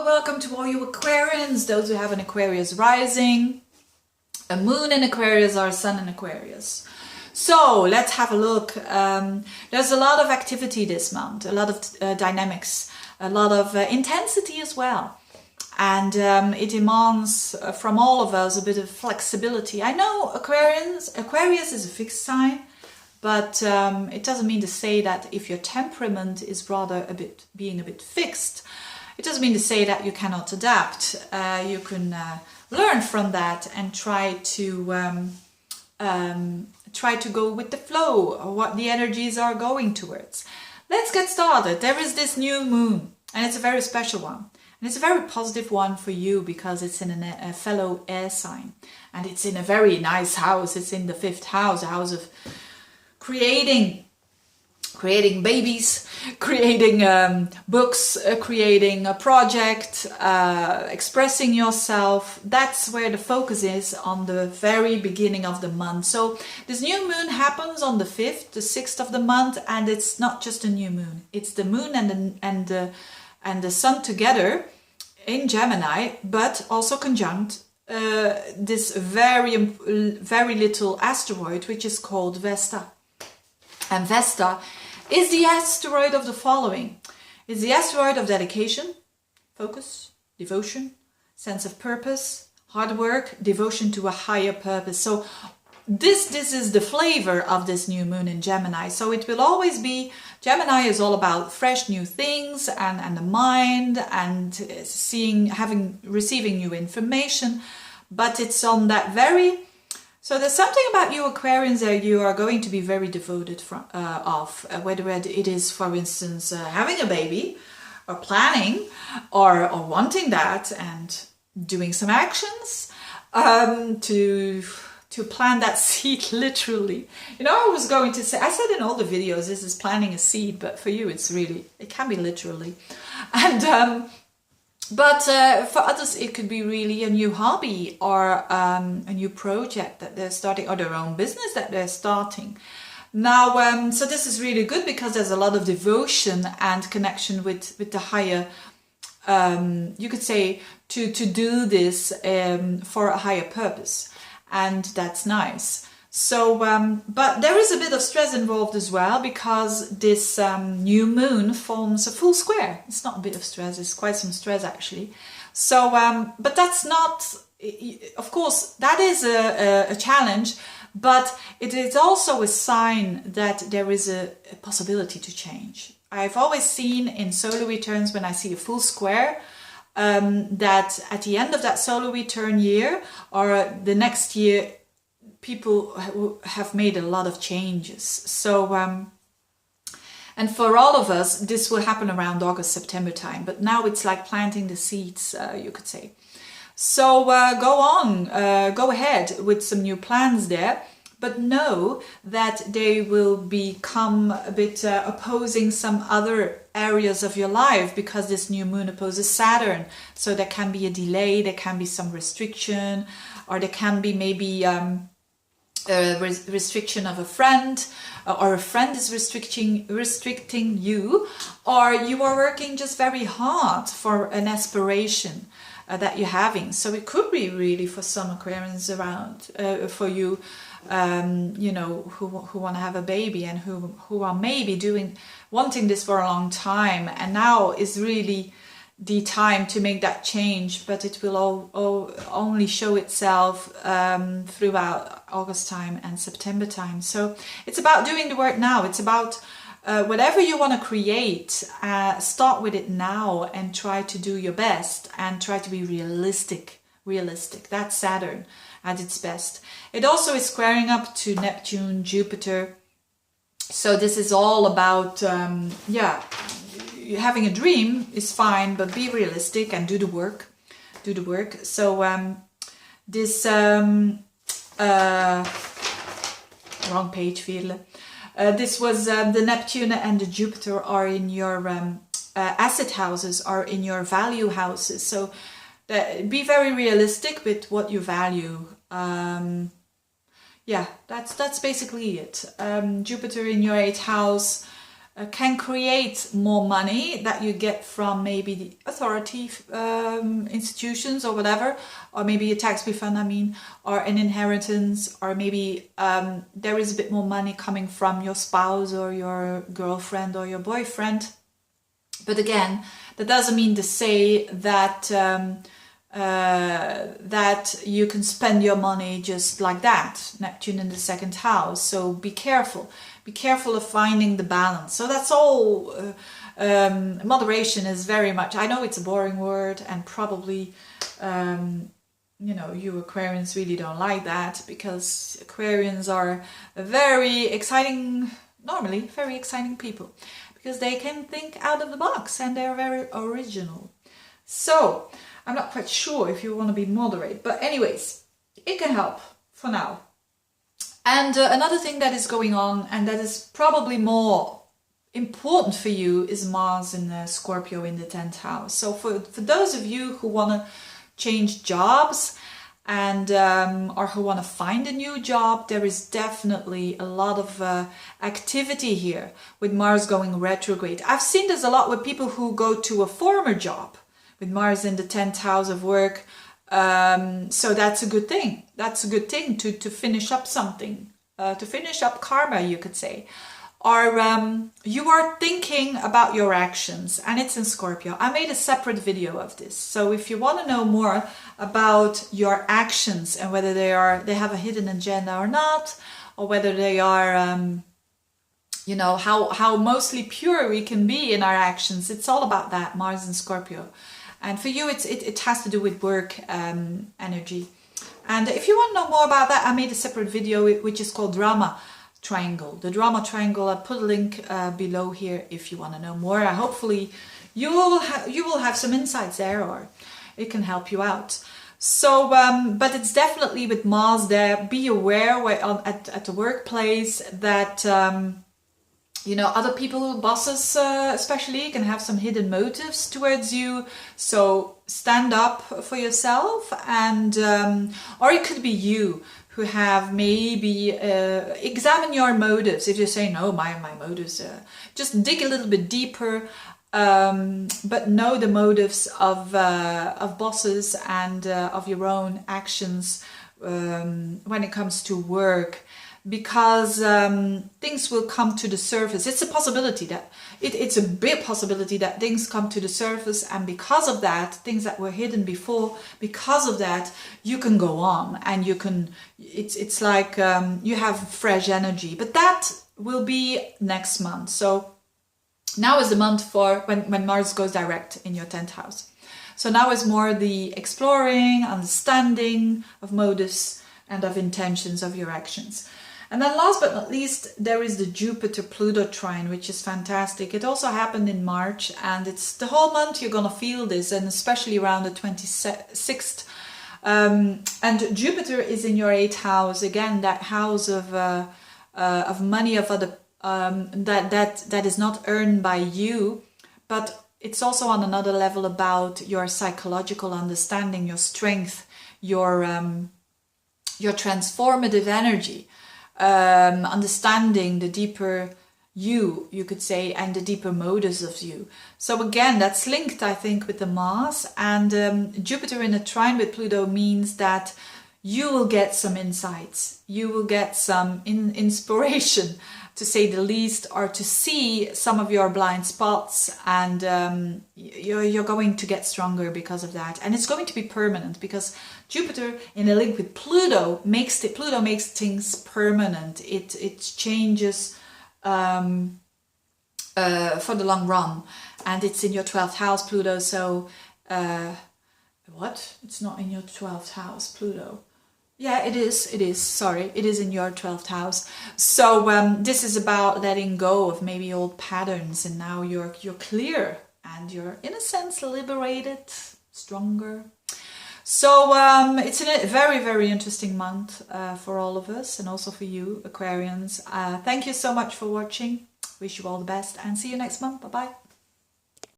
welcome to all you Aquarians, those who have an Aquarius rising, a moon in Aquarius or a sun in Aquarius. So let's have a look. There's a lot of activity this month, a lot of dynamics, a lot of intensity as well. And it demands from all of us a bit of flexibility. I know Aquarius is a fixed sign, but it doesn't mean to say that if your temperament is rather being a bit fixed, it doesn't mean to say that you cannot adapt. You can learn from that and try to go with the flow or what the energies are going towards. Let's get started. There is this new moon, and it's a very special one. And it's a very positive one for you because it's in a fellow air sign. And it's in a very nice house. It's in the 5th house, a house of creating babies, creating books, creating a project, expressing yourself. That's where the focus is on the very beginning of the month. So this new moon happens on the 5th, the 6th of the month, and it's not just a new moon. It's the moon and the sun together in Gemini, but also conjunct this very little asteroid, which is called Vesta. And Vesta is the asteroid of the following. It's the asteroid of dedication, focus, devotion, sense of purpose, hard work, devotion to a higher purpose. So this is the flavor of this new moon in Gemini. So it will always be, Gemini is all about fresh new things and the mind and receiving new information. But it's on that very... So there's something about you Aquarians that you are going to be very devoted of, whether it is, for instance, having a baby or planning or wanting that and doing some actions to plant that seed literally. You know, I was going to say, I said in all the videos, this is planting a seed, but for you it can be literally. And but for others, it could be really a new hobby or a new project that they're starting, or their own business that they're starting. Now, so this is really good because there's a lot of devotion and connection with the higher, you could say, to do this for a higher purpose. And that's nice. So, but there is a bit of stress involved as well because this new moon forms a full square. It's not a bit of stress, it's quite some stress actually. So, but that's not, of course, that is a challenge, but it is also a sign that there is a possibility to change. I've always seen in solar returns when I see a full square, that at the end of that solar return year or the next year, people have made a lot of changes. So, and for all of us, this will happen around August, September time. But now it's like planting the seeds, you could say. So go ahead with some new plans there. But know that they will become a bit opposing some other areas of your life because this new moon opposes Saturn. So there can be a delay, there can be some restriction, or there can be maybe... restriction of a friend, or a friend is restricting you, or you are working just very hard for an aspiration that you're having. So it could be really for some Aquarians around, for you, you know, who want to have a baby and who are maybe wanting this for a long time, and now is really the time to make that change, but it will only show itself throughout August time and September time. So it's about doing the work now. It's about whatever you want to create, start with it now and try to do your best and try to be realistic. That's Saturn at its best. It also is squaring up to Neptune, Jupiter. So this is all about, having a dream is fine, but be realistic and do the work. So this wrong page, Veerle. This was the Neptune and the Jupiter are in your asset houses, are in your value houses. So be very realistic with what you value. Yeah, that's basically it. Jupiter in your 8th house can create more money that you get from maybe the authority institutions or whatever, or maybe a tax refund, I mean, or an inheritance, or maybe there is a bit more money coming from your spouse or your girlfriend or your boyfriend. But again, that doesn't mean to say that that you can spend your money just like that. Neptune in the second house, so be careful. Be careful of finding the balance. So that's all. Moderation is very much, I know it's a boring word, and probably you know, you Aquarians really don't like that, because Aquarians are very exciting, normally very exciting people, because they can think out of the box and they're very original. So I'm not quite sure if you want to be moderate, but anyways, it can help for now. And another thing that is going on, and that is probably more important for you, is Mars in Scorpio in the 10th house. So for those of you who want to change jobs and or who want to find a new job, there is definitely a lot of activity here with Mars going retrograde. I've seen this a lot with people who go to a former job with Mars in the 10th house of work. So that's a good thing. That's a good thing to finish up something, to finish up karma, you could say. Or you are thinking about your actions, and it's in Scorpio. I made a separate video of this. So if you want to know more about your actions and whether they have a hidden agenda or not, or whether they are, you know, how mostly pure we can be in our actions, it's all about that, Mars in Scorpio. And for you, it has to do with work energy. And if you want to know more about that, I made a separate video which is called Drama Triangle. The Drama Triangle, I'll put a link below here if you want to know more. Hopefully you will have some insights there, or it can help you out. So, but it's definitely with Mars there. Be aware at the workplace that you know, other people, bosses especially, can have some hidden motives towards you. So stand up for yourself, and or it could be you who have maybe examine your motives. If you say no, my motives, just dig a little bit deeper, but know the motives of bosses and of your own actions when it comes to work. Because things will come to the surface. It's a possibility that it's a big possibility that things come to the surface, and because of that, things that were hidden before, because of that, you can go on, and you can. It's like you have fresh energy. But that will be next month. So now is the month for when Mars goes direct in your 10th house. So now is more the exploring, understanding of motives and of intentions of your actions. And then last but not least, there is the Jupiter-Pluto trine, which is fantastic. It also happened in March, and it's the whole month you're going to feel this, and especially around the 26th. And Jupiter is in your 8th house, again, that house of money, of other that is not earned by you, but it's also on another level about your psychological understanding, your strength, your transformative energy. Understanding the deeper you could say, and the deeper motives of you. So again, that's linked, I think, with the Mars, and Jupiter in a trine with Pluto means that you will get some insights, you will get some inspiration, to say the least, or to see some of your blind spots, and you're going to get stronger because of that. And it's going to be permanent, because Jupiter in a link with Pluto makes things permanent. It changes for the long run, and it's in your 12th house, Pluto. So what? It's not in your 12th house, Pluto. Yeah, it is. Sorry, it is in your 12th house. So this is about letting go of maybe old patterns, and now you're clear, and you're in a sense liberated, stronger. So it's a very, very interesting month for all of us, and also for you, Aquarians. Thank you so much for watching. Wish you all the best, and see you next month. Bye-bye.